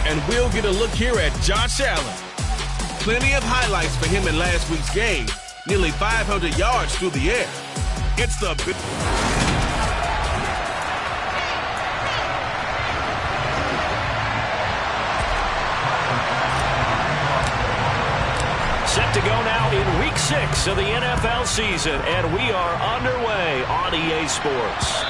And we'll get a look here at Josh Allen. Plenty of highlights for him in last week's game. Nearly 500 yards through the air. It's the big... Set to go now in Week 6 of the NFL season, and we are underway on EA Sports.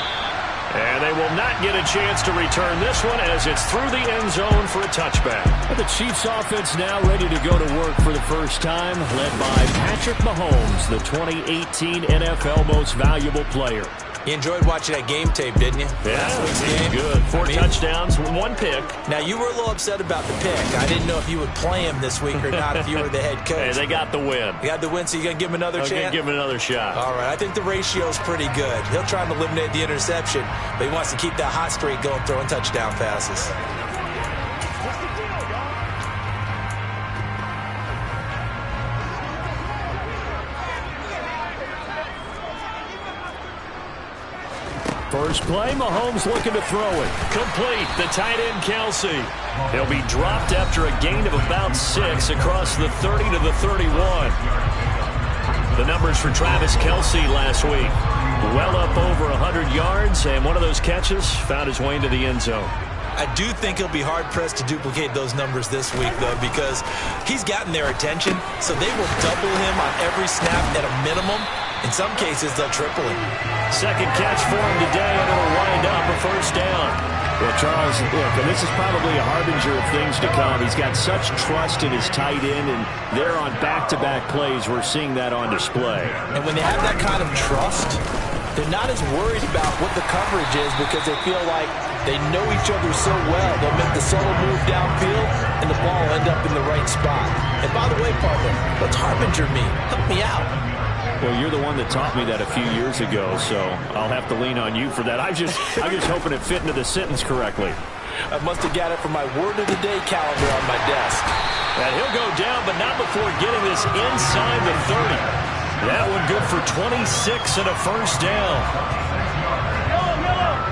And they will not get a chance to return this one as it's through the end zone for a touchback. And the Chiefs offense now ready to go to work for the first time, led by Patrick Mahomes, the 2018 NFL Most Valuable Player. You enjoyed watching that game tape, didn't you? Yeah, it was good. Four touchdowns, one pick. Now, you were a little upset about the pick. I didn't know if you would play him this week or not if you were the head coach. Hey, they got the win. You got the win, so you're going to give him another chance? I'm going to give him another shot. All right, I think the ratio's pretty good. He'll try to eliminate the interception, but he wants to keep that hot streak going, throwing touchdown passes. First play, Mahomes looking to throw it. Complete, the tight end Kelsey. He'll be dropped after a gain of about 6 across the 30 to the 31. The numbers for Travis Kelsey last week. Well up over 100 yards, and one of those catches found his way into the end zone. I do think he'll be hard-pressed to duplicate those numbers this week, though, because he's gotten their attention, so they will double him on every snap at a minimum. In some cases, they'll triple him. Second catch for him today, and it'll wind up a first down. Well, Charles, look, and this is probably a harbinger of things to come. He's got such trust in his tight end, and they're on back-to-back plays. We're seeing that on display. And when they have that kind of trust, they're not as worried about what the coverage is because they feel like they know each other so well. They'll make the subtle move downfield, and the ball will end up in the right spot. And by the way, partner, what's harbinger mean? Help me out. Well, you're the one that taught me that a few years ago, so I'll have to lean on you for that. I'm just hoping it fit into the sentence correctly. I must have got it from my word of the day calendar on my desk. And he'll go down, but not before getting this inside the 30. That one good for 26 and a first down.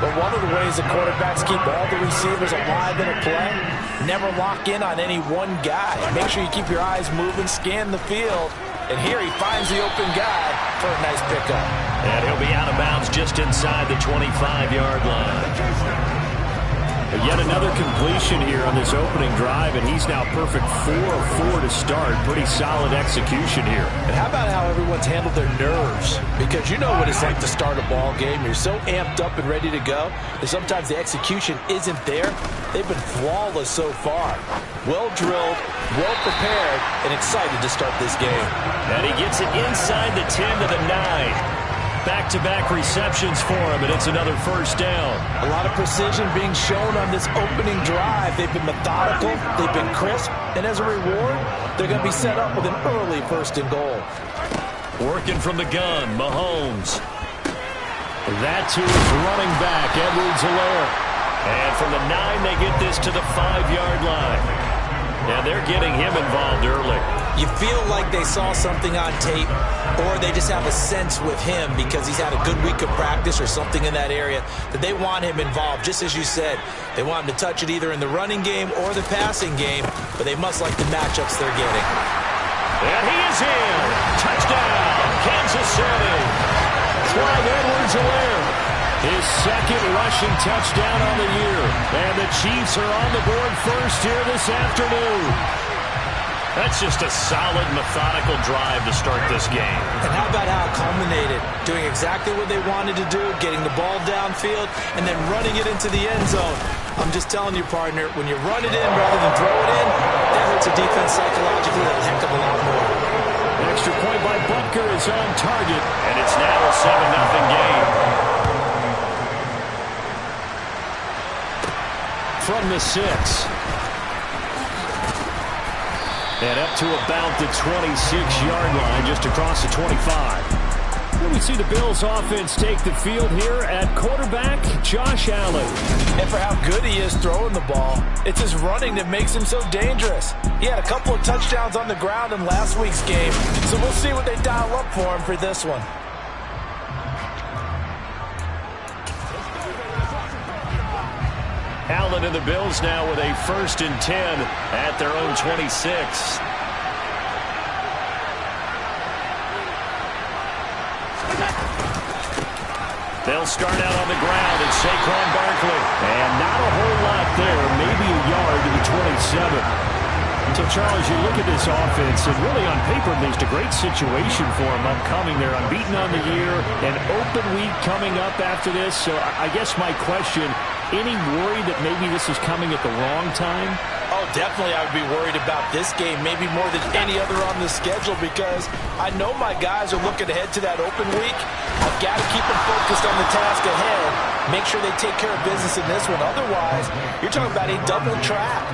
But one of the ways the quarterbacks keep all the receivers alive in a play, never lock in on any one guy. Make sure you keep your eyes moving, scan the field. And here he finds the open guy for a nice pickup. And he'll be out of bounds just inside the 25-yard line. But yet another completion here on this opening drive, and he's now perfect 4 of 4 to start. Pretty solid execution here. And how about how everyone's handled their nerves? Because you know what it's like to start a ball game. You're so amped up and ready to go that sometimes the execution isn't there. They've been flawless so far. Well-drilled, well-prepared, and excited to start this game. And he gets it inside the 10 to the 9. Back-to-back receptions for him, and it's another first down. A lot of precision being shown on this opening drive. They've been methodical, they've been crisp, and as a reward, they're going to be set up with an early first and goal. Working from the gun, Mahomes. That to his running back, Edwards-Helaire. And from the 9, they get this to the 5-yard line. And they're getting him involved early. You feel like they saw something on tape, or they just have a sense with him because he's had a good week of practice or something in that area that they want him involved. Just as you said, they want him to touch it either in the running game or the passing game, but they must like the matchups they're getting. And he is in. Touchdown, Kansas City. Clyde Edwards-Helaire. His second rushing touchdown on the year. And the Chiefs are on the board first here this afternoon. That's just a solid, methodical drive to start this game. And how about how it culminated? Doing exactly what they wanted to do, getting the ball downfield, and then running it into the end zone. I'm just telling you, partner, when you run it in rather than throw it in, that hurts a defense psychologically a heck of a lot more. Extra point by Butker is on target. And it's now a 7-0 game. From the 6. And up to about the 26-yard line, just across the 25. And we see the Bills offense take the field here at quarterback, Josh Allen. And for how good he is throwing the ball, it's his running that makes him so dangerous. He had a couple of touchdowns on the ground in last week's game, so we'll see what they dial up for him for this one. Allen and the Bills now with a 1st and 10 at their own 26. They'll start out on the ground. It's Saquon Barkley. And not a whole lot there. Maybe a yard to the 27. So, Charles, you look at this offense, and really on paper, at least, a great situation for them upcoming. They're unbeaten on the year, an open week coming up after this. So I guess my question, any worry that maybe this is coming at the wrong time? Oh, definitely I would be worried about this game, maybe more than any other on the schedule, because I know my guys are looking ahead to that open week. I've got to keep them focused on the task ahead, make sure they take care of business in this one. Otherwise, you're talking about a double trap.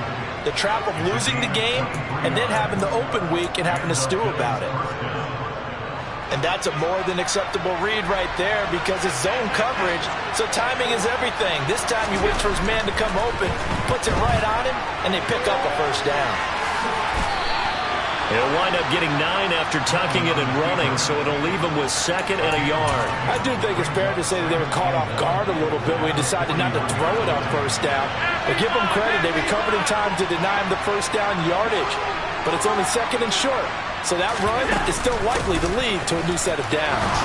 The trap of losing the game and then having the open week and having to stew about it. And that's a more than acceptable read right there because it's zone coverage, so timing is everything. This time he waits for his man to come open, puts it right on him, and they pick up a first down. He'll wind up getting 9 after tucking it and running, so it'll leave him with 2nd and a yard. I do think it's fair to say that they were caught off guard a little bit when he decided not to throw it on first down. But give them credit, they recovered in time to deny him the first down yardage. But it's only 2nd and short, so that run is still likely to lead to a new set of downs.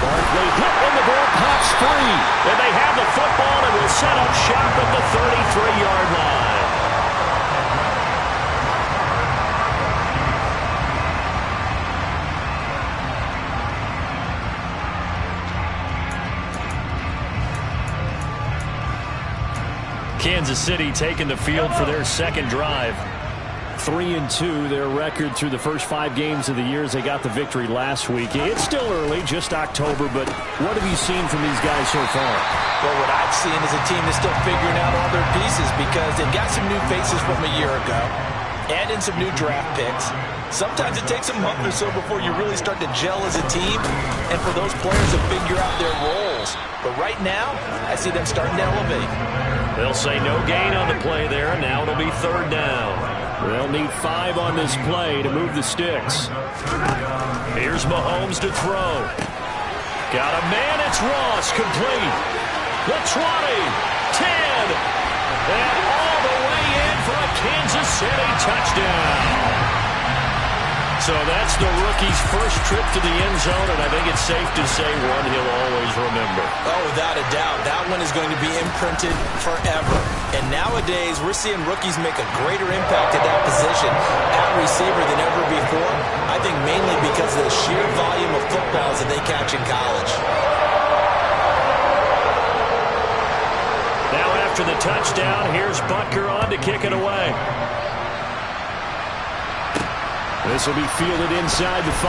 Barkley hit in the ball, pops free. And they have the football and will set up shop at the 33-yard line. Kansas City taking the field for their 2nd drive. 3-2, their record through the first 5 games of the year as they got the victory last week. It's still early, just October, but what have you seen from these guys so far? Well, what I've seen is a team that's still figuring out all their pieces because they've got some new faces from a year ago and in some new draft picks. Sometimes it takes a month or so before you really start to gel as a team and for those players to figure out their roles. But right now, I see them starting to elevate. They'll say no gain on the play there, and now it'll be 3rd down. They'll need 5 on this play to move the sticks. Here's Mahomes to throw. Got a man, it's Ross, complete. The 20, 10, and all the way in for a Kansas City touchdown. So that's the rookie's first trip to the end zone, and I think it's safe to say one he'll always remember. Oh, without a doubt. That one is going to be imprinted forever. And nowadays, we're seeing rookies make a greater impact at that position at receiver than ever before. I think mainly because of the sheer volume of footballs that they catch in college. Now after the touchdown, here's Butker on to kick it away. This will be fielded inside the 5.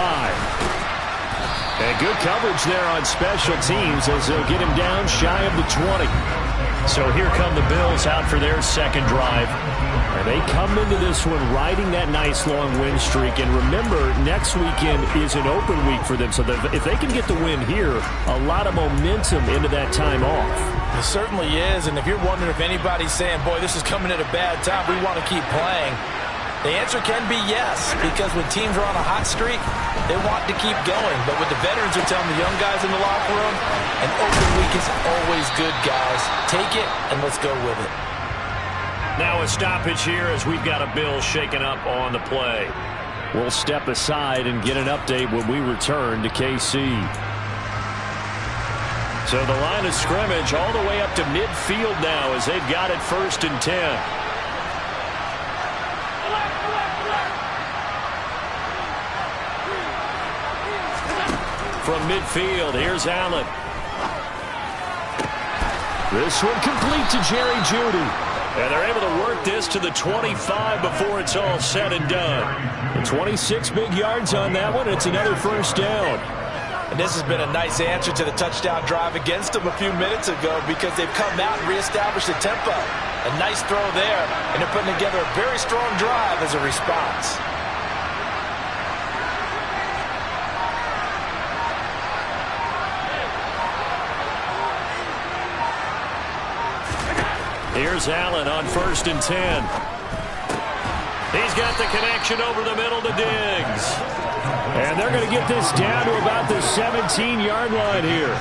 And good coverage there on special teams as they'll get him down shy of the 20. So here come the Bills out for their 2nd drive. And they come into this one riding that nice long win streak. And remember, next weekend is an open week for them. So if they can get the win here, a lot of momentum into that time off. It certainly is. And if you're wondering if anybody's saying, boy, this is coming at a bad time, we want to keep playing. The answer can be yes, because when teams are on a hot streak, they want to keep going. But what the veterans are telling the young guys in the locker room, an open week is always good, guys. Take it, and let's go with it. Now a stoppage here as we've got a Bill shaken up on the play. We'll step aside and get an update when we return to KC. So the line of scrimmage all the way up to midfield now as they've got it 1st and 10. From midfield, here's Allen. This one complete to Jerry Jeudy. And they're able to work this to the 25 before it's all said and done. 26 big yards on that one. It's another first down. And this has been a nice answer to the touchdown drive against them a few minutes ago because they've come out and reestablished the tempo. A nice throw there, and they're putting together a very strong drive as a response. Here's Allen on 1st and 10. He's got the connection over the middle to Diggs. And they're going to get this down to about the 17-yard line here.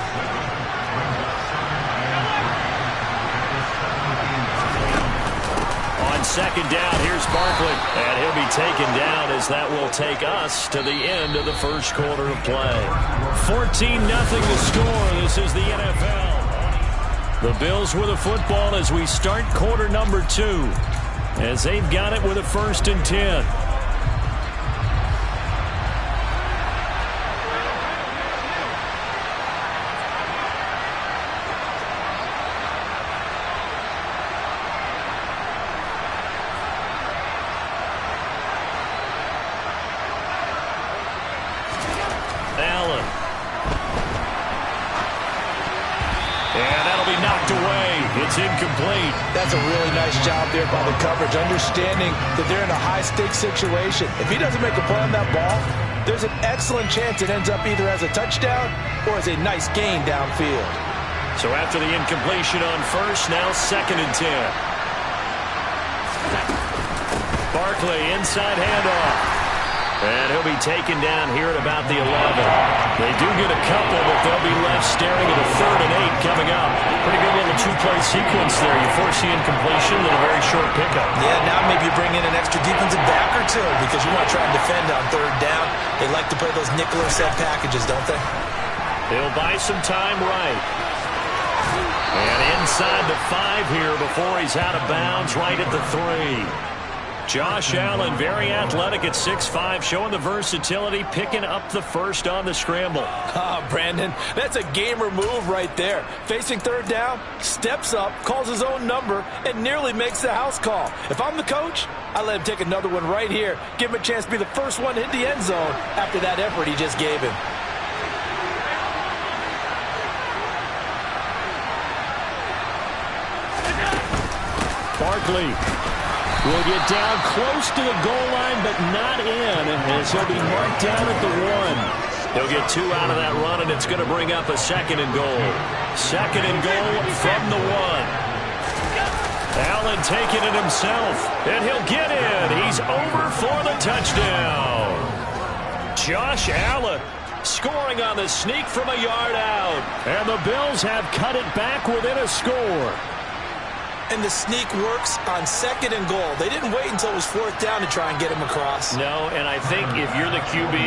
second down. Here's Barkley. And he'll be taken down as that will take us to the end of the first quarter of play. 14-0 the score. This is the NFL. The Bills with the football as we start quarter number 2. As they've got it with a 1st and 10. It's incomplete. That's a really nice job there by the coverage, understanding that they're in a high-stakes situation. If he doesn't make a play on that ball, there's an excellent chance it ends up either as a touchdown or as a nice gain downfield. So after the incompletion on first, now 2nd and 10. Barkley, inside handoff. And he'll be taken down here at about the 11. They do get a couple, but they'll be left staring at a 3rd and 8 coming up. Pretty good little 2-play sequence there. You force the incompletion and a very short pickup. Yeah, now maybe you bring in an extra defensive back or two because you want to try and defend on 3rd down. They like to play those nickel or set packages, don't they? They'll buy some time right. And inside the 5 here before he's out of bounds right at the 3. Josh Allen, very athletic at 6'5", showing the versatility, picking up the first on the scramble. Brandon, that's a gamer move right there. Facing 3rd down, steps up, calls his own number, and nearly makes the house call. If I'm the coach, I let him take another one right here. Give him a chance to be the first one to hit the end zone after that effort he just gave him. Barkley will get down close to the goal line, but not in, as he'll be marked down at the 1. He'll get 2 out of that run, and it's going to bring up a 2nd and goal. 2nd and goal from the 1. Allen taking it himself, and he'll get in. He's over for the touchdown. Josh Allen scoring on the sneak from a yard out. And the Bills have cut it back within a score. And the sneak works on 2nd and goal. They didn't wait until it was 4th down to try and get him across. No, and I think if you're the QB,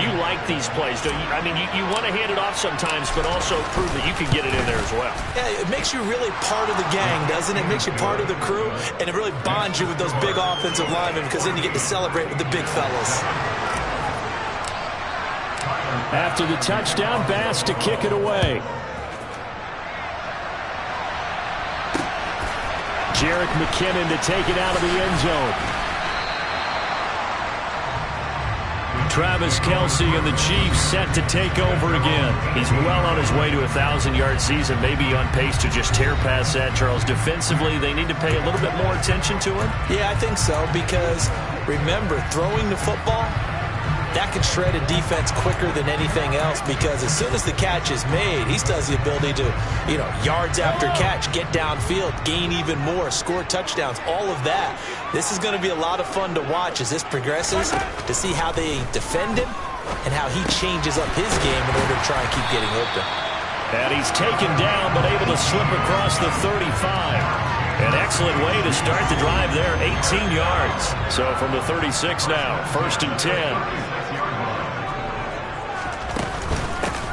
you like these plays, don't you? I mean, you want to hand it off sometimes, but also prove that you can get it in there as well. Yeah, it makes you really part of the gang, doesn't it? It makes you part of the crew, and it really bonds you with those big offensive linemen because then you get to celebrate with the big fellas. After the touchdown, Bass to kick it away. Jerick McKinnon to take it out of the end zone. Travis Kelce and the Chiefs set to take over again. He's well on his way to a 1,000-yard season, maybe on pace to just tear past that, Charles. Defensively, they need to pay a little bit more attention to him. Yeah, I think so, because remember, throwing the football, that can shred a defense quicker than anything else, because as soon as the catch is made, he still has the ability to, yards after catch, get downfield, gain even more, score touchdowns, all of that. This is going to be a lot of fun to watch as this progresses, to see how they defend him and how he changes up his game in order to try and keep getting open. And he's taken down, but able to slip across the 35. An excellent way to start the drive there, 18 yards. So from the 36 now, 1st and 10.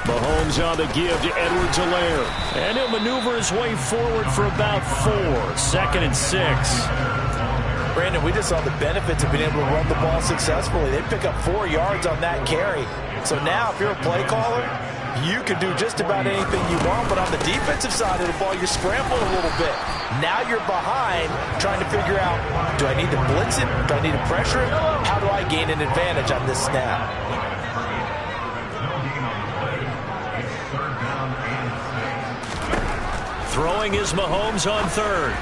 Mahomes on the give to Edwards-Helaire. And he'll maneuver his way forward for about 4. 2nd and 6. Brandon, we just saw the benefits of being able to run the ball successfully. They pick up 4 yards on that carry. So now if you're a play caller, you can do just about anything you want, but on the defensive side of the ball, you're scrambling a little bit. Now you're behind trying to figure out, do I need to blitz it? Do I need to pressure it? How do I gain an advantage on this snap? Throwing is Mahomes on 3rd.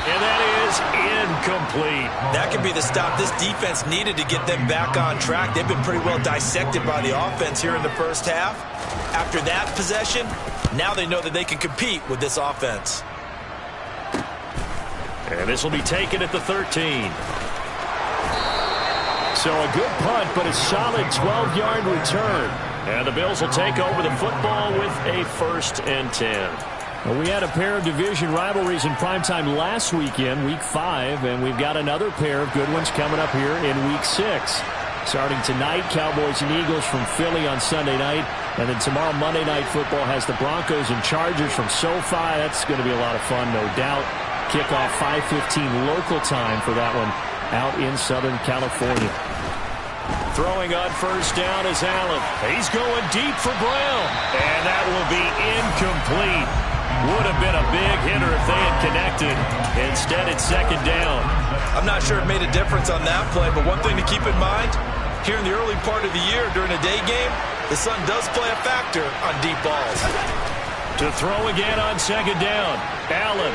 And that is incomplete. That could be the stop this defense needed to get them back on track. They've been pretty well dissected by the offense here in the first half. After that possession, now they know that they can compete with this offense. And this will be taken at the 13. So a good punt, but a solid 12-yard return. And the Bills will take over the football with a 1st and 10. Well, we had a pair of division rivalries in primetime last weekend, Week 5, and we've got another pair of good ones coming up here in Week 6. Starting tonight, Cowboys and Eagles from Philly on Sunday night, and then tomorrow Monday Night Football has the Broncos and Chargers from SoFi. That's going to be a lot of fun, no doubt. Kickoff 5:15 local time for that one out in Southern California. Throwing on first down is Allen. He's going deep for Brown, and that will be incomplete. Would have been a big hitter if they had connected. Instead, it's second down. I'm not sure it made a difference on that play, but one thing to keep in mind, here in the early part of the year during a day game, the sun does play a factor on deep balls. To throw again on second down, Allen.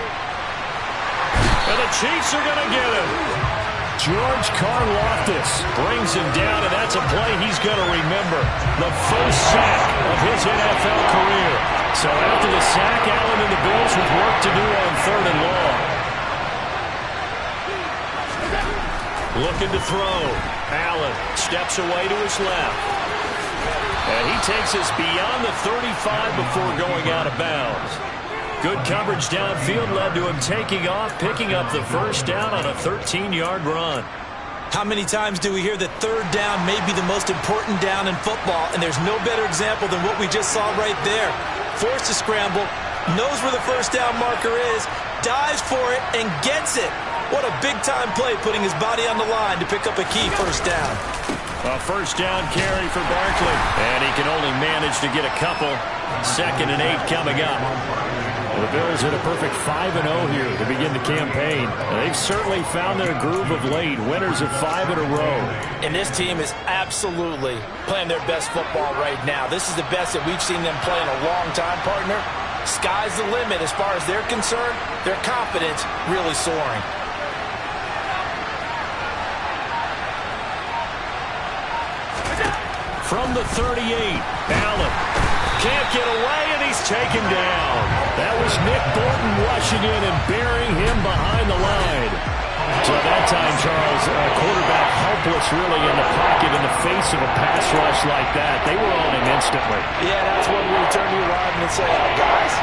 And the Chiefs are going to get him. George Karlaftis brings him down, and that's a play he's going to remember. The first sack of his NFL career. So after the sack, Allen and the Bills with work to do on 3rd and long. Looking to throw. Allen steps away to his left. And he takes us beyond the 35 before going out of bounds. Good coverage downfield led to him taking off, picking up the first down on a 13-yard run. How many times do we hear that third down may be the most important down in football, and there's no better example than what we just saw right there. Forced to scramble, knows where the first down marker is, dives for it, and gets it. What a big-time play, putting his body on the line to pick up a key first down. A first down carry for Barkley, and he can only manage to get a couple. 2nd and 8 coming up. The Bills hit a perfect 5-0 here to begin the campaign. They've certainly found their groove of late, winners of 5 in a row. And this team is absolutely playing their best football right now. This is the best that we've seen them play in a long time, partner. Sky's the limit as far as they're concerned. Their confidence really soaring. From the 38, Allen can't get away, and he's taken down. That was Nick Bolton rushing in and burying him behind the line. So that time, Charles, quarterback helpless really in the pocket in the face of a pass rush like that. They were on him instantly. Yeah, that's when we turn to your lineman and say, guys,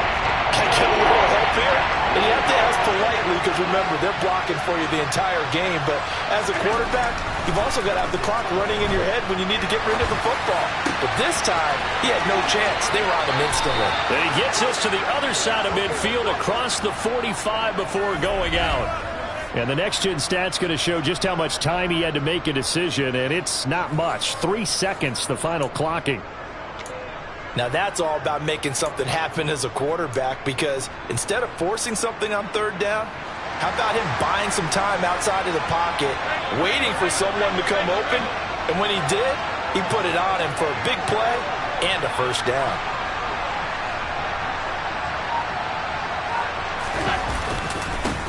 can I get a little help here? And you have to ask politely because, remember, they're blocking for you the entire game. But as a quarterback, you've also got to have the clock running in your head when you need to get rid of the football. But this time, he had no chance. They were on him instantly. And he gets us to the other side of midfield across the 45 before going out. And the next-gen stat's going to show just how much time he had to make a decision, and it's not much. 3 seconds, the final clocking. Now that's all about making something happen as a quarterback, because instead of forcing something on third down, how about him buying some time outside of the pocket, waiting for someone to come open, and when he did, he put it on him for a big play and a first down.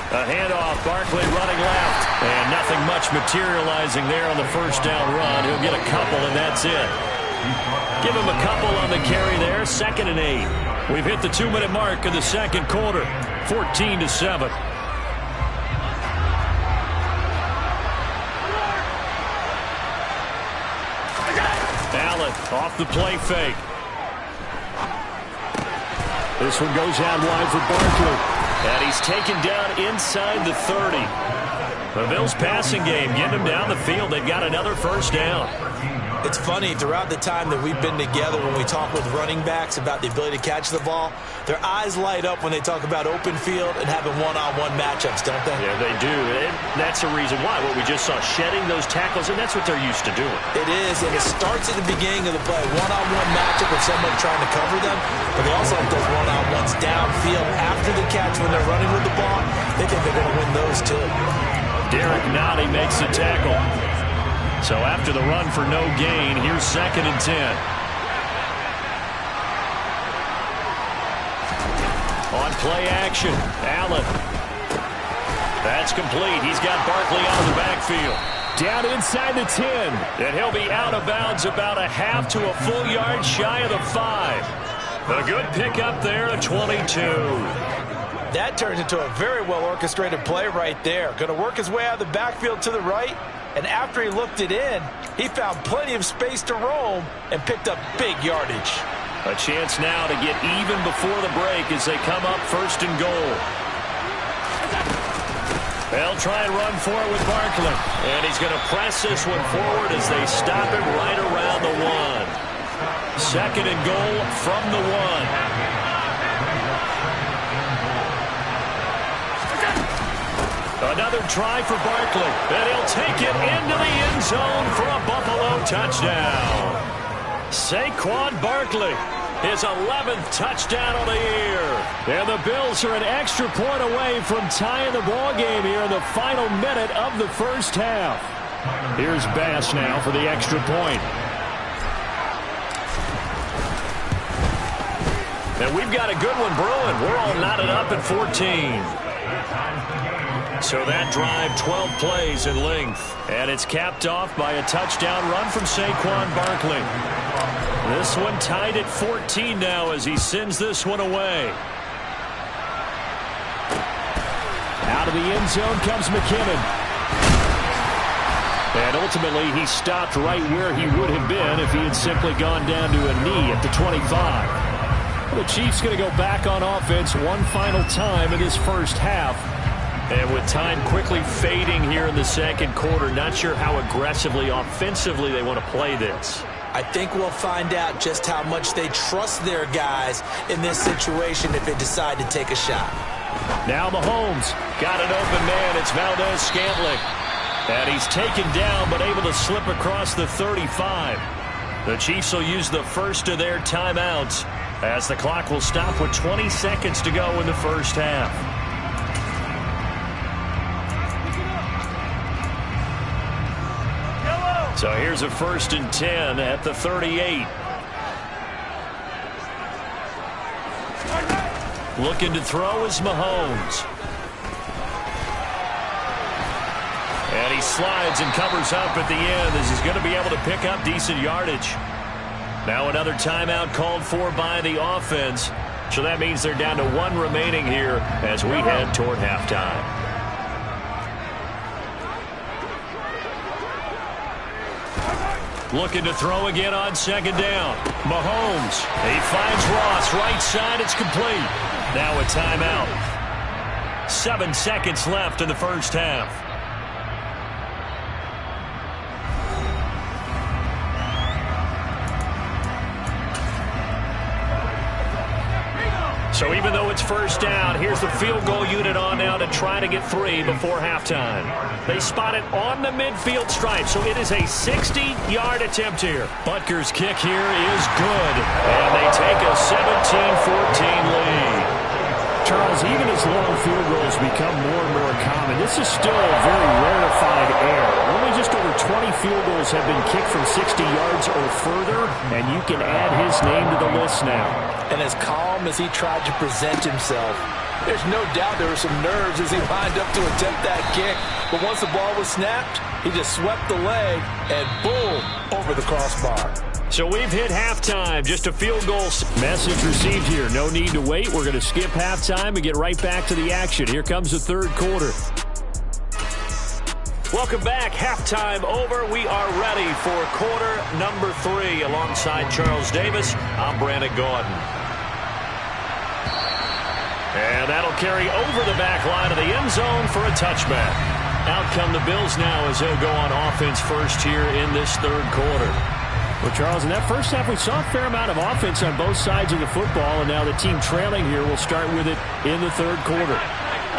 A handoff, Barkley running left, and nothing much materializing there on the first down run. He'll get a couple, and that's it. Give him a couple on the carry there. 2nd and 8. We've hit the 2-minute mark of the second quarter. 14-7. Allen off the play fake. This one goes out wide for Barkley. And he's taken down inside the 30. The Bills passing game getting them down the field. They've got another first down. It's funny, throughout the time that we've been together, when we talk with running backs about the ability to catch the ball, their eyes light up when they talk about open field and having one-on-one matchups, don't they? Yeah, they do. And that's the reason why. What we just saw, shedding those tackles, and that's what they're used to doing. It is, and it starts at the beginning of the play. One-on-one matchup with someone trying to cover them, but they also have those one-on-ones downfield after the catch when they're running with the ball. They think they're going to win those, too. Derek Nottie makes the tackle. So after the run for no gain, here's 2nd and 10. On play action, Allen. That's complete. He's got Barkley out of the backfield. Down inside the 10. And he'll be out of bounds about a half to a full yard shy of the 5. A good pickup there, a 22. That turns into a very well-orchestrated play right there. Going to work his way out of the backfield to the right. And after he looked it in, he found plenty of space to roam and picked up big yardage. A chance now to get even before the break as they come up first and goal. They'll try and run for it with Barkley. And he's going to press this one forward as they stop him right around the 1. Second and goal from the 1. Another try for Barkley. And he'll take it into the end zone for a Buffalo touchdown. Saquon Barkley, his 11th touchdown of the year. And the Bills are an extra point away from tying the ball game here in the final minute of the first half. Here's Bass now for the extra point. And we've got a good one brewing. We're all knotted up at 14. So that drive, 12 plays in length. And it's capped off by a touchdown run from Saquon Barkley. This one tied at 14 now as he sends this one away. Out of the end zone comes McKinnon. And ultimately he stopped right where he would have been if he had simply gone down to a knee at the 25. The Chiefs going to go back on offense one final time in this first half. And with time quickly fading here in the second quarter, not sure how aggressively, offensively they want to play this. I think we'll find out just how much they trust their guys in this situation if they decide to take a shot. Now Mahomes got an open man. It's Valdez-Scantling. And he's taken down but able to slip across the 35. The Chiefs will use the first of their timeouts as the clock will stop with 20 seconds to go in the first half. So here's a 1st and 10 at the 38. Looking to throw is Mahomes. And he slides and covers up at the end as he's going to be able to pick up decent yardage. Now another timeout called for by the offense. So that means they're down to 1 remaining here as we head toward halftime. Looking to throw again on second down. Mahomes. He finds Ross. Right side. It's complete. Now a timeout. 7 seconds left in the first half. So even though it's first down, here's the field goal unit on now to try to get 3 before halftime. They spot it on the midfield stripe, so it is a 60-yard attempt here. Butker's kick here is good, and they take a 17-14 lead. Charles, even as long field goals become more and more common, this is still a very rarefied air. Only just over 20 field goals have been kicked from 60 yards or further, and you can add his name to the list now. And as calm as he tried to present himself, there's no doubt there were some nerves as he lined up to attempt that kick. But once the ball was snapped, he just swept the leg and boom, over the crossbar. So we've hit halftime. Just a field goal. Message received here. No need to wait. We're going to skip halftime and get right back to the action. Here comes the third quarter. Welcome back. Halftime over. We are ready for quarter number 3. Alongside Charles Davis, I'm Brandon Gaudin. And that'll carry over the back line of the end zone for a touchback. Out come the Bills now as they'll go on offense first here in this third quarter. Well, Charles, in that first half, we saw a fair amount of offense on both sides of the football, and now the team trailing here will start with it in the third quarter.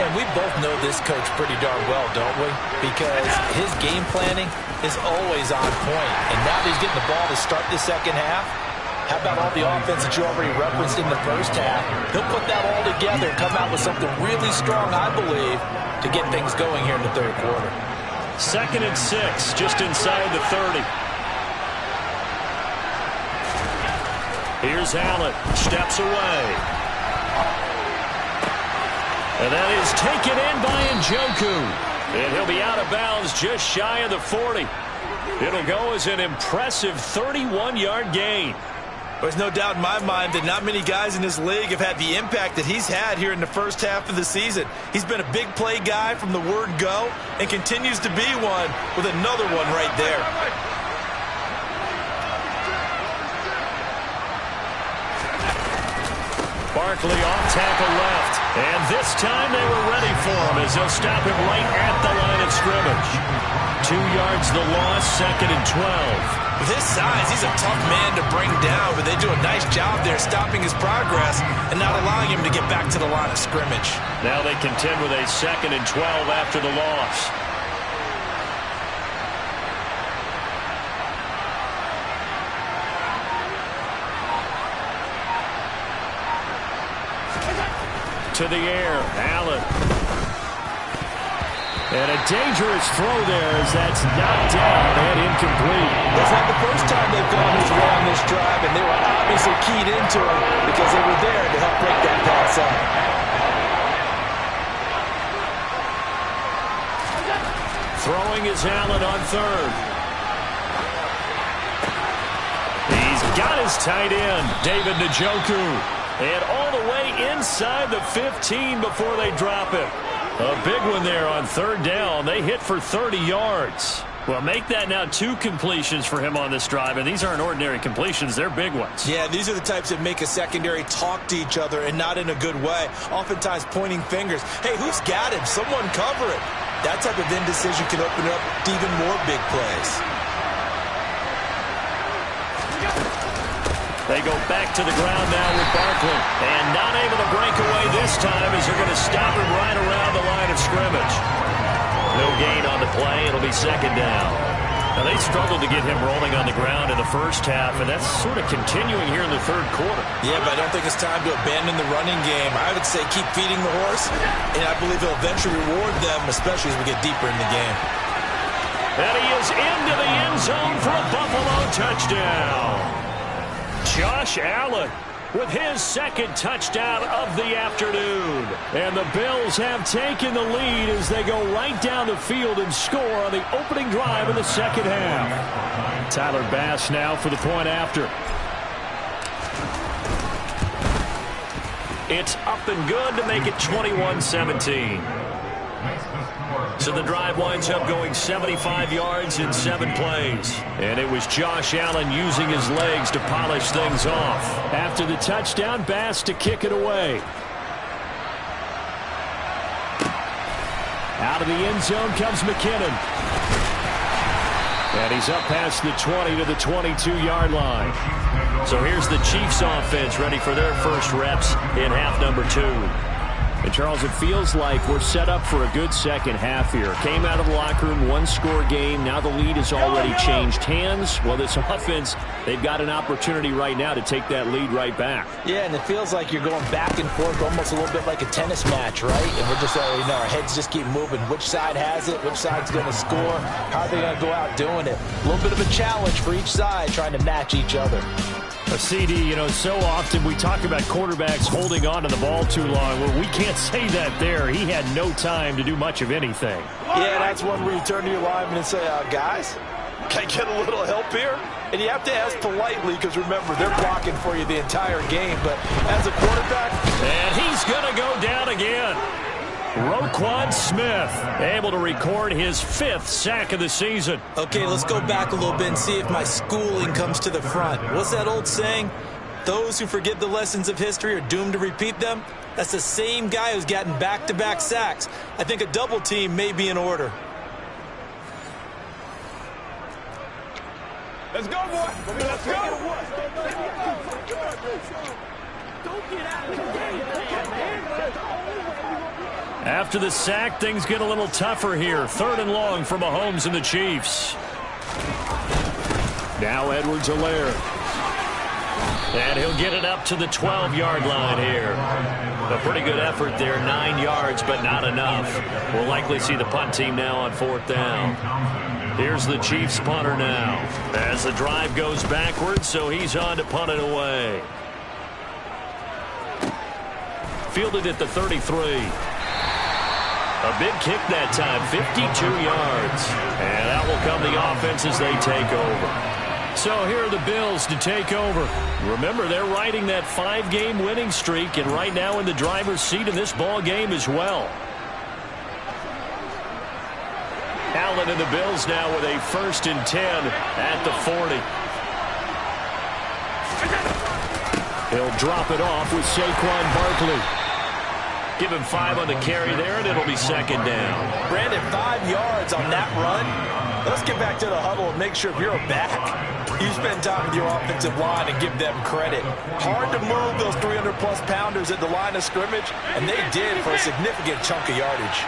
And we both know this coach pretty darn well, don't we? Because his game planning is always on point. And now that he's getting the ball to start the second half, how about all the offense that you already referenced in the first half? He'll put that all together and come out with something really strong, I believe, to get things going here in the third quarter. 2nd and 6, just inside the 30. Here's Allen, steps away. And that is taken in by Njoku. And he'll be out of bounds just shy of the 40. It'll go as an impressive 31-yard gain. There's no doubt in my mind that not many guys in this league have had the impact that he's had here in the first half of the season. He's been a big play guy from the word go and continues to be one with another one right there. Barkley off tackle left. And this time they were ready for him as they'll stop him right at the line of scrimmage. 2 yards the loss, 2nd and 12. With his size, he's a tough man to bring down, but they do a nice job there stopping his progress and not allowing him to get back to the line of scrimmage. Now they contend with a 2nd and 12 after the loss. To the air, Allen. And a dangerous throw there as that's knocked down and incomplete. It's not the first time they've gone his way on this drive, and they were obviously keyed into him because they were there to help break that pass up. Throwing is Allen on 3rd. He's got his tight end, David Njoku. And all the way inside the 15 before they drop it. A big one there on 3rd down. They hit for 30 yards. Well, make that now 2 completions for him on this drive, and these aren't ordinary completions. They're big ones. Yeah, these are the types that make a secondary talk to each other and not in a good way. Oftentimes pointing fingers. Hey, who's got him? Someone cover it. That type of indecision can open up to even more big plays. They go back to the ground now with Barkley. And not able to break away this time as they're going to stop him right around the line of scrimmage. No gain on the play. It'll be 2nd down. Now, they struggled to get him rolling on the ground in the first half, and that's sort of continuing here in the 3rd quarter. Yeah, but I don't think it's time to abandon the running game. I would say keep feeding the horse, and I believe he'll eventually reward them, especially as we get deeper in the game. And he is into the end zone for a Buffalo touchdown. Josh Allen with his 2nd touchdown of the afternoon. And the Bills have taken the lead as they go right down the field and score on the opening drive of the 2nd half. Tyler Bass now for the point after. It's up and good to make it 21-17. So the drive winds up going 75 yards in 7 plays. And it was Josh Allen using his legs to polish things off. After the touchdown, Bass to kick it away. Out of the end zone comes McKinnon. And he's up past the 20 to the 22-yard line. So here's the Chiefs offense ready for their first reps in half number 2. And, Charles, it feels like we're set up for a good second half here. Came out of the locker room, 1-score game. Now the lead has already changed hands. Well, this offense, they've got an opportunity right now to take that lead right back. Yeah, and it feels like you're going back and forth almost a little bit like a tennis match, right? And we're just, our heads just keep moving. Which side has it? Which side's going to score? How are they going to go out doing it? A little bit of a challenge for each side trying to match each other. A CD, so often we talk about quarterbacks holding on to the ball too long. Well, we can't say that there. He had no time to do much of anything. Yeah, that's one where you turn to your lineman and say, guys, can I get a little help here? And you have to ask politely because, remember, they're blocking for you the entire game. But as a quarterback... And he's going to go down again. Roquan Smith able to record his 5th sack of the season. Okay, let's go back a little bit and see if my schooling comes to the front. What's that old saying? Those who forget the lessons of history are doomed to repeat them. That's the same guy who's gotten back-to-back sacks. I think a double team may be in order. Let's go, boy. Let's go. Don't get out of the game, man. After the sack, things get a little tougher here. 3rd and long for Mahomes and the Chiefs. Now Edwards-Helaire. And he'll get it up to the 12-yard line here. A pretty good effort there, 9 yards, but not enough. We'll likely see the punt team now on 4th down. Here's the Chiefs punter now. As the drive goes backwards, so he's on to punt it away. Fielded at the 33. A big kick that time, 52 yards. And that will come the offense as they take over. So here are the Bills to take over. Remember, they're riding that 5-game winning streak, and right now in the driver's seat in this ball game as well. Allen and the Bills now with a 1st and 10 at the 40. He'll drop it off with Saquon Barkley. Give him 5 on the carry there, and it'll be second down. Brandon, 5 yards on that run. Let's get back to the huddle and make sure if you're a back, you spend time with your offensive line and give them credit. Hard to move those 300-plus pounders at the line of scrimmage, and they did for a significant chunk of yardage.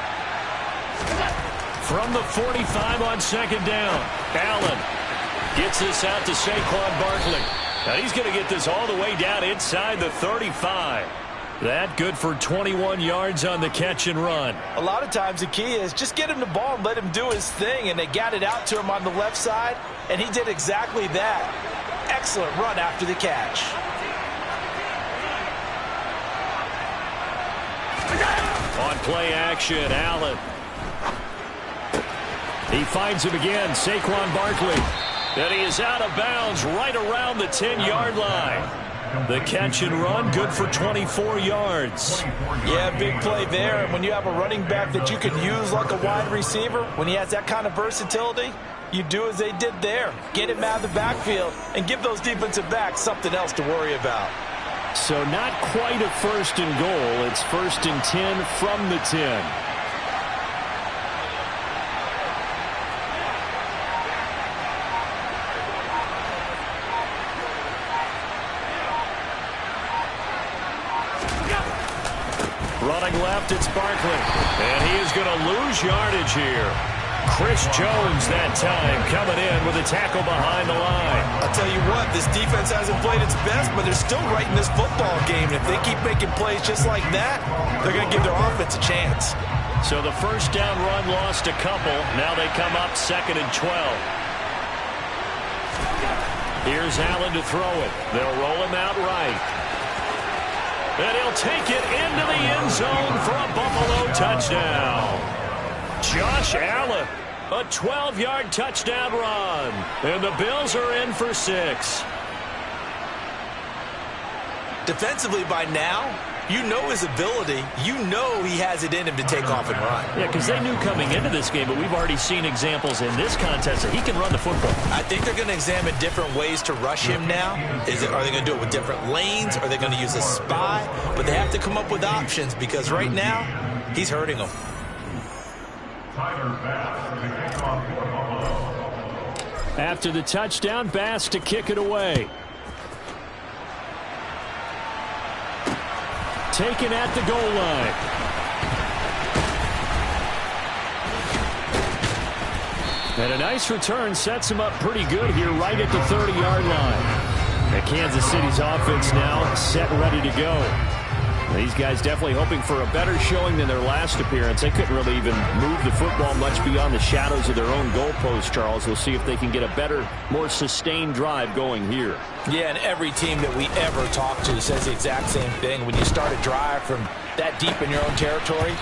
From the 45 on second down, Allen gets this out to Saquon Barkley. Now he's going to get this all the way down inside the 35. That good for 21 yards on the catch and run. A lot of times the key is just get him the ball and let him do his thing, and they got it out to him on the left side, and he did exactly that. Excellent run after the catch. On play action, Allen. He finds him again, Saquon Barkley. And he is out of bounds right around the 10-yard line. The catch and run, good for 24 yards. Yeah, big play there. And when you have a running back that you can use like a wide receiver, when he has that kind of versatility, you do as they did there. Get him out of the backfield and give those defensive backs something else to worry about. So not quite a first and goal. It's first and 10 from the 10. Running left, it's Barkley. And he is going to lose yardage here. Chris Jones that time coming in with a tackle behind the line. I'll tell you what, this defense hasn't played its best, but they're still right in this football game. If they keep making plays just like that, they're going to give their offense a chance. So the first down run lost a couple. Now they come up second and 12. Here's Allen to throw it. They'll roll him out right. And he'll take it into the end zone for a Buffalo touchdown. Josh Allen, a 12-yard touchdown run. And the Bills are in for 6. Defensively by now, you know his ability. You know he has it in him to take off and run. Yeah, because they knew coming into this game, but we've already seen examples in this contest that he can run the football. I think they're going to examine different ways to rush him now. Are they going to do it with different lanes? Are they going to use a spy? But they have to come up with options because right now, he's hurting them. After the touchdown, Bass to kick it away. Taken at the goal line. And a nice return sets him up pretty good here right at the 30-yard line. And Kansas City's offense now set ready to go. These guys definitely hoping for a better showing than their last appearance. They couldn't really even move the football much beyond the shadows of their own goalpost, Charles. We'll see if they can get a better, more sustained drive going here. Yeah, and every team that we ever talk to says the exact same thing. When you start a drive from that deep in your own territory,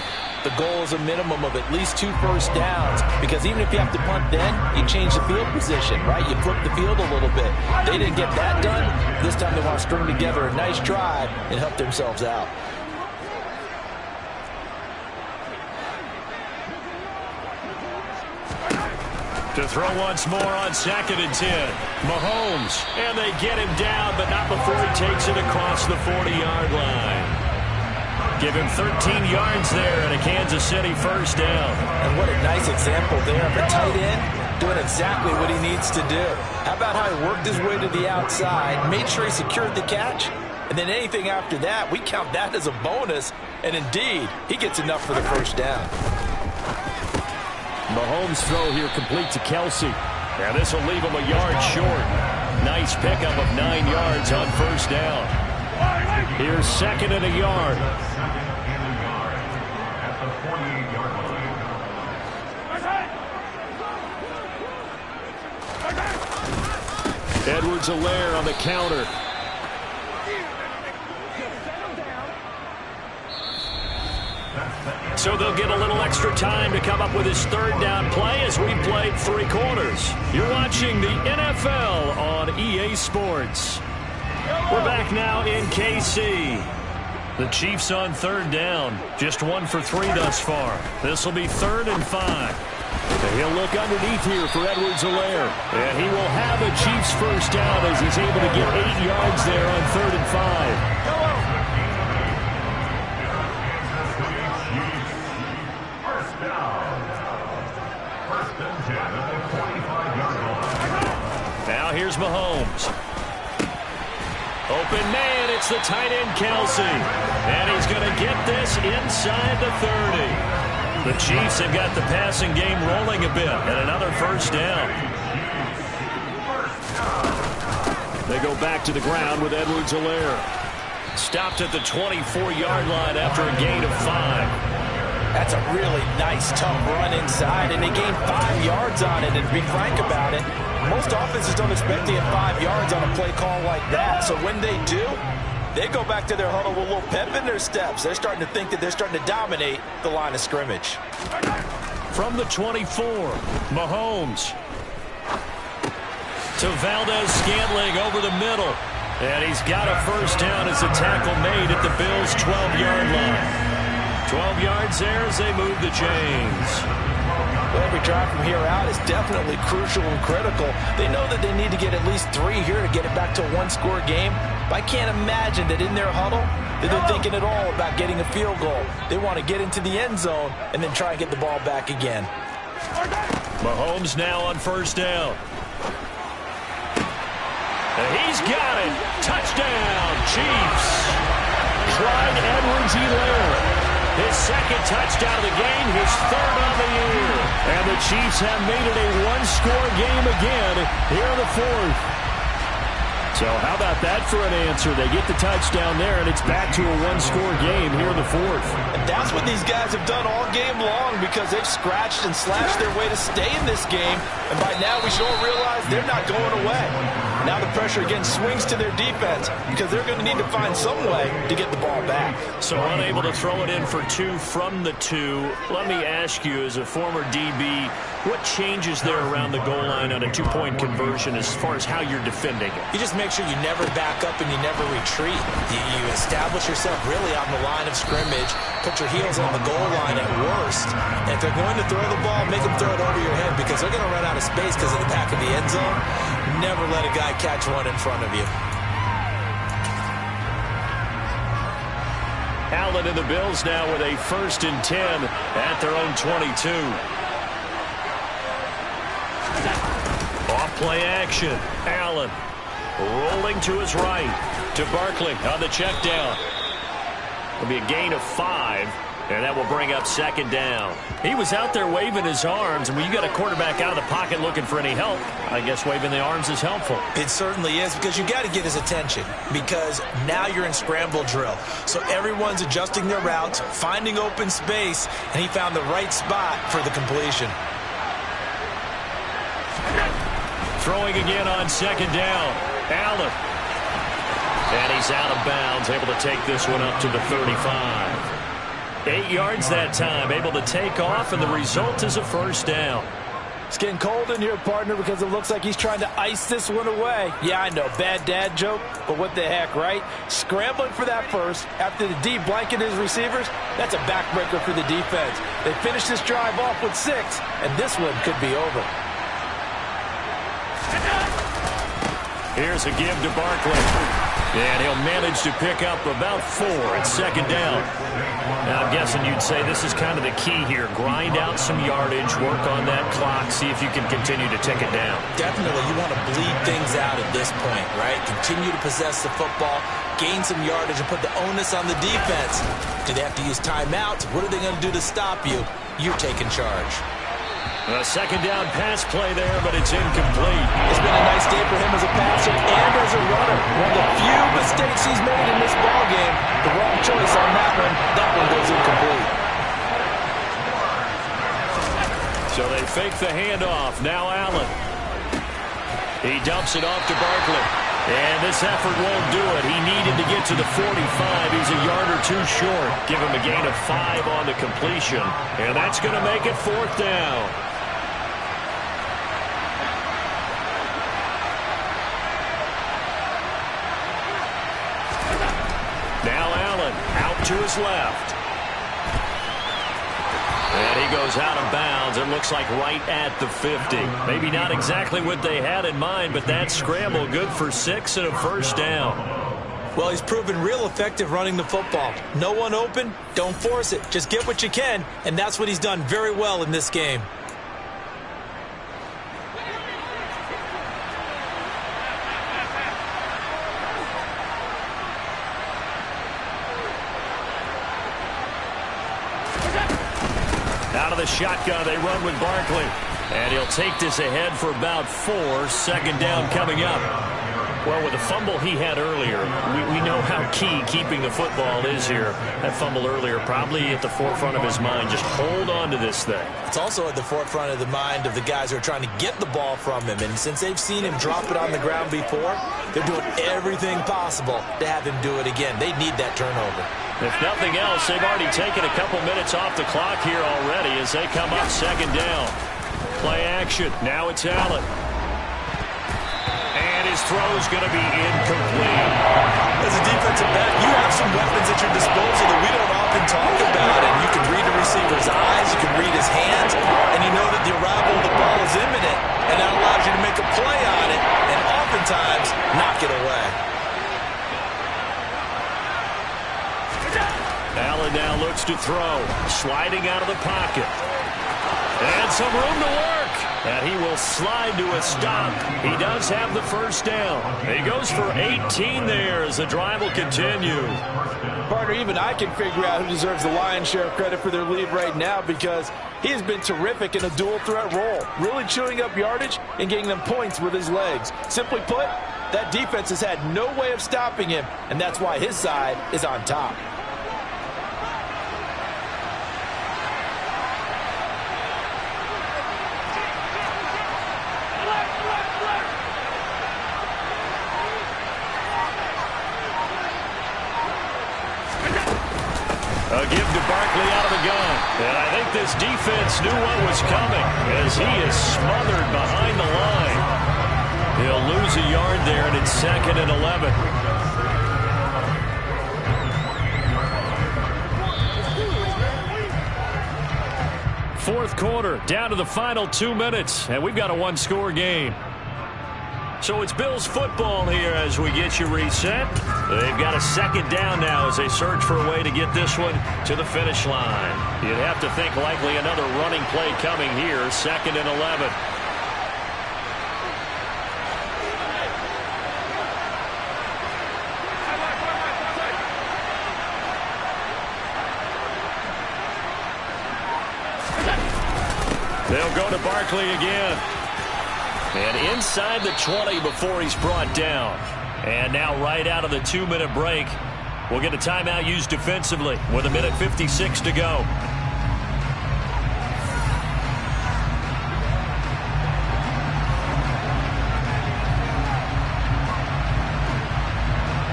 the goal is a minimum of at least 2 first downs, because even if you have to punt then, you change the field position, right? You flip the field a little bit. They didn't get that done. This time they want to string together a nice drive and help themselves out. To throw once more on second and 10. Mahomes, and they get him down, but not before he takes it across the 40-yard line. Give him 13 yards there and a Kansas City first down. And what a nice example there of a tight end doing exactly what he needs to do. How about how he worked his way to the outside, made sure he secured the catch, and then anything after that, we count that as a bonus. And indeed, he gets enough for the first down. Mahomes' throw here complete to Kelsey. Now this will leave him a yard short. Nice pickup of 9 yards on first down. Here's second and a yard. Edwards-Helaire on the counter. So they'll get a little extra time to come up with his third down play as we played 3 quarters. You're watching the NFL on EA Sports. We're back now in KC. The Chiefs on third down. Just 1 for 3 thus far. This will be 3rd and 5. He'll look underneath here for Edwards-Helaire. And he will have a Chiefs first down as he's able to get 8 yards there on 3rd and 5. Now here's Mahomes. Open man, it's the tight end Kelsey. And he's going to get this inside the 30. The Chiefs have got the passing game rolling a bit, and another first down. They go back to the ground with Edwards-Helaire. Stopped at the 24-yard line after a gain of 5. That's a really nice, tough run inside, and they gained 5 yards on it. And to be frank about it, most offenses don't expect to get 5 yards on a play call like that. So when they do, they go back to their huddle with a little pep in their steps. They're starting to think that they're starting to dominate the line of scrimmage. From the 24, Mahomes to Valdez-Scantling over the middle. And he's got a first down as the tackle made at the Bills' 12-yard line. 12 yards there as they move the chains. Well, every drive from here out is definitely crucial and critical. They know that they need to get at least 3 here to get it back to a one-score game. But I can't imagine that in their huddle that they're thinking at all about getting a field goal. They want to get into the end zone and then try and get the ball back again. Mahomes now on first down. And he's got it. Touchdown, Chiefs. Clyde Edwards-Helaire. His second touchdown of the game, his 3rd on the year. And the Chiefs have made it a one-score game again here in the 4th. So how about that for an answer? They get the touchdown there, and it's back to a one-score game here in the 4th. And that's what these guys have done all game long, because they've scratched and slashed their way to stay in this game. And by now we should all realize they're not going away. Now the pressure again swings to their defense, because they're going to need to find some way to get the ball back. So unable to throw it in for 2 from the 2. Let me ask you, as a former DB, what changes there around the goal line on a 2-point conversion as far as how you're defending it? You just make sure you never back up and you never retreat. You establish yourself really on the line of scrimmage, put your heels on the goal line at worst. And if they're going to throw the ball, make them throw it over your head, because they're going to run out of space because of the back of the end zone. Never let a guy catch one in front of you. Allen and the Bills now with a 1st and 10 at their own 22. Off play action. Allen rolling to his right to Barkley on the check down. It'll be a gain of 5, and that will bring up 2nd down. He was out there waving his arms, and when you got a quarterback out of the pocket looking for any help, I guess waving the arms is helpful. It certainly is, because you got to get his attention, because now you're in scramble drill. So everyone's adjusting their routes, finding open space, and he found the right spot for the completion. Throwing again on 2nd down. Allen. And he's out of bounds, able to take this one up to the 35. 8 yards that time, able to take off, and the result is a first down. It's getting cold in here, partner, because it looks like he's trying to ice this one away. Yeah, I know, bad dad joke, but what the heck, right? Scrambling for that first after the D blanket his receivers, that's a backbreaker for the defense. They finished this drive off with 6, and this one could be over. Here's a give to Barkley. And he'll manage to pick up about 4 at 2nd down. Now, I'm guessing you'd say this is kind of the key here. Grind out some yardage, work on that clock, see if you can continue to tick it down. Definitely, you want to bleed things out at this point, right? Continue to possess the football, gain some yardage, and put the onus on the defense. Do they have to use timeouts? What are they going to do to stop you? You're taking charge. A 2nd down pass play there, but it's incomplete. It's been a nice day for him as a passer and as a runner. One of the few mistakes he's made in this ballgame. The wrong choice on that one. That one goes incomplete. So they fake the handoff. Now Allen. He dumps it off to Barkley. And this effort won't do it. He needed to get to the 45. He's a yard or 2 short. Give him a gain of 5 on the completion. And that's going to make it 4th down. Now Allen out to his left. And he goes out of bounds. It looks like right at the 50. Maybe not exactly what they had in mind, but that scramble good for 6 and a first down. Well, he's proven real effective running the football. No one open, don't force it. Just get what you can, and that's what he's done very well in this game. Out of the shotgun, they run with Barkley. And he'll take this ahead for about 4. Second down coming up. Well, with the fumble he had earlier, we know how key keeping the football is here. That fumble earlier probably at the forefront of his mind. Just hold on to this thing. It's also at the forefront of the mind of the guys who are trying to get the ball from him. And since they've seen him drop it on the ground before, they're doing everything possible to have him do it again. They need that turnover. If nothing else, they've already taken a couple minutes off the clock here already as they come up second down. Play action. Now it's Allen. And his throw's going to be incomplete. As a defensive back, you have some weapons at your disposal that we don't often talk about. And you can read a receiver's eyes, you can read his hands, and you know that the arrival of the ball is imminent. And that allows you to make a play on it and oftentimes knock it away. Allen now looks to throw. Sliding out of the pocket. And some room to work. And he will slide to a stop. He does have the first down. He goes for 18 there as the drive will continue. Partner, even I can figure out who deserves the lion's share of credit for their lead right now because he has been terrific in a dual threat role, really chewing up yardage and getting them points with his legs. Simply put, that defense has had no way of stopping him, and that's why his side is on top. A give to Barkley out of the gun. And I think this defense knew what was coming as he is smothered behind the line. He'll lose a yard there, and it's 2nd and 11. Fourth quarter, down to the final 2 minutes, and we've got a one-score game. So it's Bills football here as we get you reset. They've got a second down now as they search for a way to get this one to the finish line. You'd have to think likely another running play coming here, 2nd and 11. They'll go to Barkley again. And inside the 20 before he's brought down. And now right out of the 2-minute break, we'll get a timeout used defensively with 1:56 to go.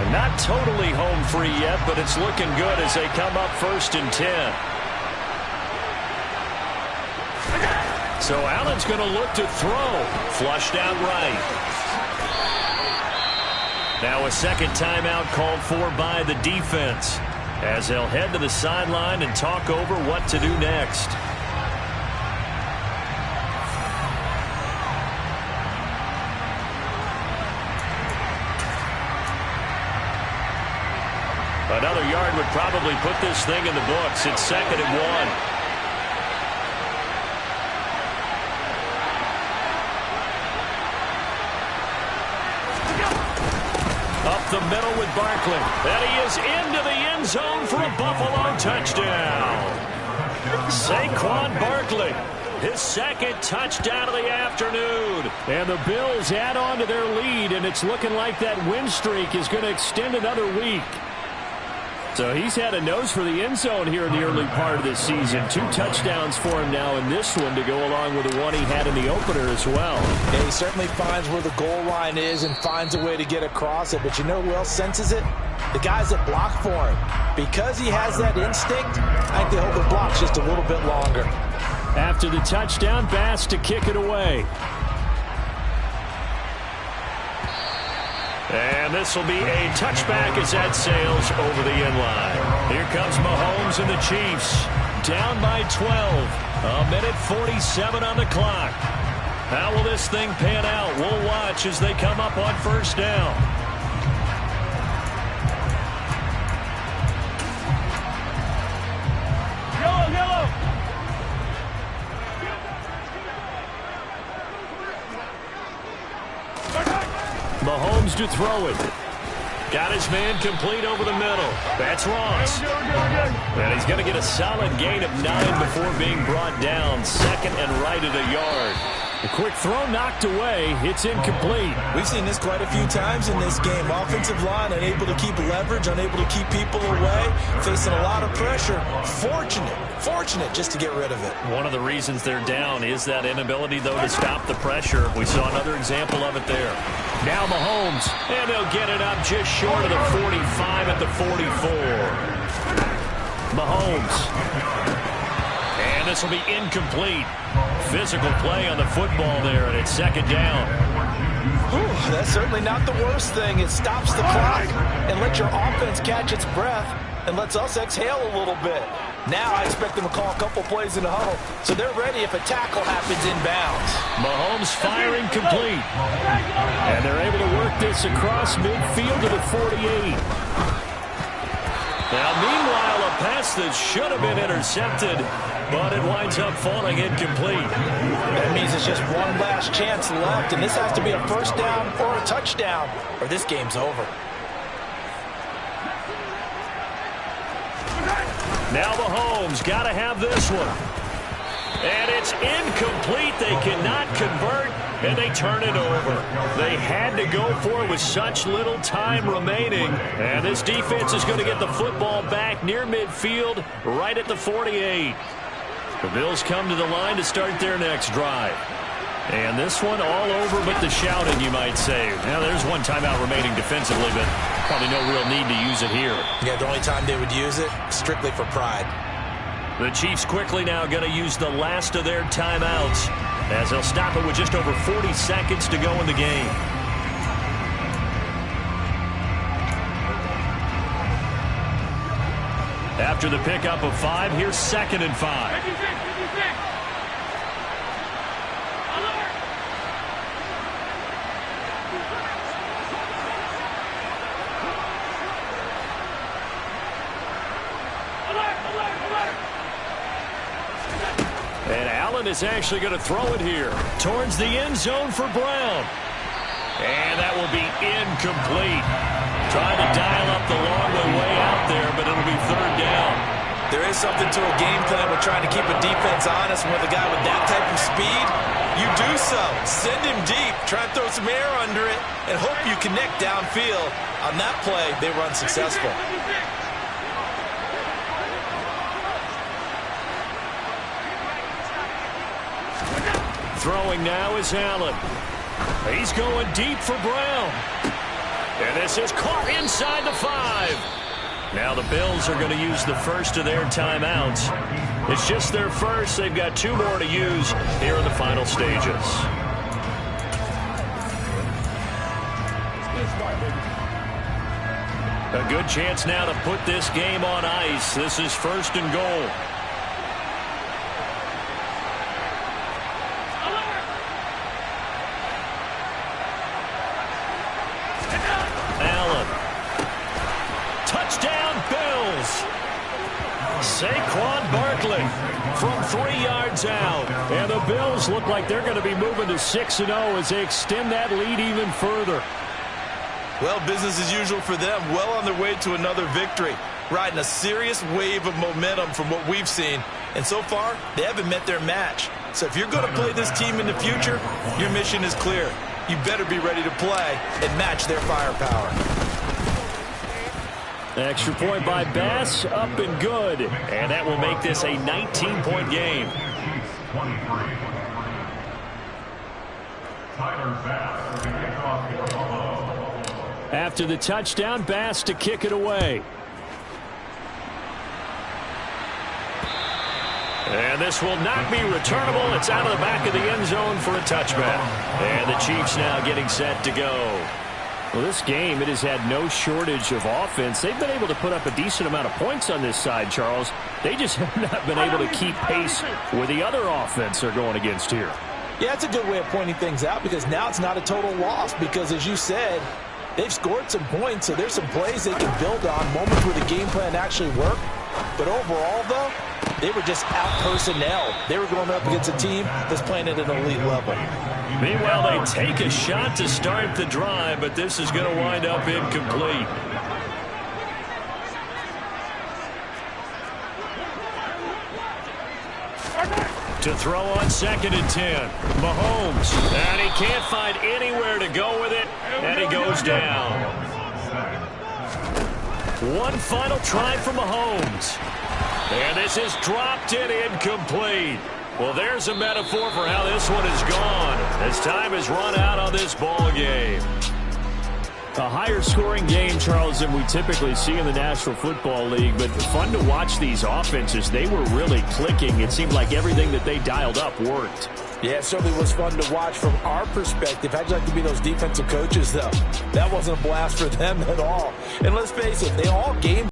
And not totally home free yet, but it's looking good as they come up 1st and 10. So Allen's going to look to throw. Flushed out right. Now a second timeout called for by the defense as they'll head to the sideline and talk over what to do next. Another yard would probably put this thing in the books. It's 2nd and 1. Up the middle with Barkley. And he is into the end zone for a Buffalo touchdown. Saquon Barkley, his second touchdown of the afternoon. And the Bills add on to their lead, and it's looking like that win streak is going to extend another week. So he's had a nose for the end zone here in the early part of this season. 2 touchdowns for him now in this one to go along with the one he had in the opener as well. Yeah, he certainly finds where the goal line is and finds a way to get across it. But you know who else senses it? The guys that block for him. Because he has that instinct, I think they hold the blocks just a little bit longer. After the touchdown, Bass to kick it away. And this will be a touchback as that sails over the end line. Here comes Mahomes and the Chiefs. down by 12. A minute 47 on the clock. How will this thing pan out? We'll watch as they come up on first down. Yellow. Mahomes to throw it. Got his man complete over the middle. That's Ross. And he's going to get a solid gain of 9 before being brought down. Second and right at a yard. A quick throw knocked away. It's incomplete. We've seen this quite a few times in this game. Offensive line unable to keep leverage, unable to keep people away, facing a lot of pressure. Fortunate just to get rid of it. One of the reasons they're down is that inability, though, to stop the pressure. We saw another example of it there. Now Mahomes, and they'll get it up just short of the 45 at the 44. Mahomes. And this will be incomplete. Physical play on the football there, and it's second down. Whew, that's certainly not the worst thing. It stops the clock and lets your offense catch its breath and lets us exhale a little bit. Now I expect them to call a couple plays in the huddle, so they're ready if a tackle happens inbounds. Mahomes firing complete. And they're able to work this across midfield to the 48. Now, meanwhile, a pass that should have been intercepted, but it winds up falling incomplete. That means it's just one last chance left, and this has to be a first down or a touchdown, or this game's over. Now Mahomes got to have this one. And it's incomplete. They cannot convert, and they turn it over. They had to go for it with such little time remaining. And this defense is going to get the football back near midfield, right at the 48. The Bills come to the line to start their next drive. And this one all over but the shouting, you might say. Now, there's one timeout remaining defensively, but probably no real need to use it here. Yeah, the only time they would use it, strictly for pride. The Chiefs quickly now going to use the last of their timeouts as they'll stop it with just over 40 seconds to go in the game. After the pickup of 5, here's 2nd and 5. And Allen is actually going to throw it here towards the end zone for Brown. And that will be incomplete. Trying to dial up the long way out there, but it'll be 3rd down. There is something to a game plan with trying to keep a defense honest. And with a guy with that type of speed, you do so. Send him deep. Try and throw some air under it and hope you connect downfield. On that play, they were unsuccessful. Throwing now is Allen. He's going deep for Brown. And this is caught inside the 5. Now the Bills are going to use the first of their timeouts. It's just their first. They've got 2 more to use here in the final stages. A good chance now to put this game on ice. This is 1st and goal. Saquon Barkley from 3 yards out. And the Bills look like they're going to be moving to 6-0 as they extend that lead even further. Well, business as usual for them. Well on their way to another victory. Riding a serious wave of momentum from what we've seen. And so far, they haven't met their match. So if you're going to play this team in the future, your mission is clear. You better be ready to play and match their firepower. Extra point by Bass, up and good. And that will make this a 19-point game. After the touchdown, Bass to kick it away. And this will not be returnable. It's out of the back of the end zone for a touchback. And the Chiefs now getting set to go. Well, this game, it has had no shortage of offense. They've been able to put up a decent amount of points on this side, Charles. They just have not been able to keep pace with the other offense they're going against here. Yeah, that's a good way of pointing things out because now it's not a total loss because, as you said, they've scored some points, so there's some plays they can build on, moments where the game plan actually worked. But overall, though, they were just out-personnel. They were going up against a team that's playing at an elite level. Meanwhile, they take a shot to start the drive, but this is going to wind up incomplete. To throw on 2nd and 10. Mahomes, and he can't find anywhere to go with it, and he goes down. One final try for Mahomes. And this is dropped and incomplete. Well, there's a metaphor for how this one is gone as time has run out on this ball game. A higher scoring game, Charles, than we typically see in the National Football League, but fun to watch these offenses. They were really clicking. It seemed like everything that they dialed up worked. Yeah, it certainly was fun to watch from our perspective. How'd you like to be those defensive coaches, though? That wasn't a blast for them at all. And let's face it, they all game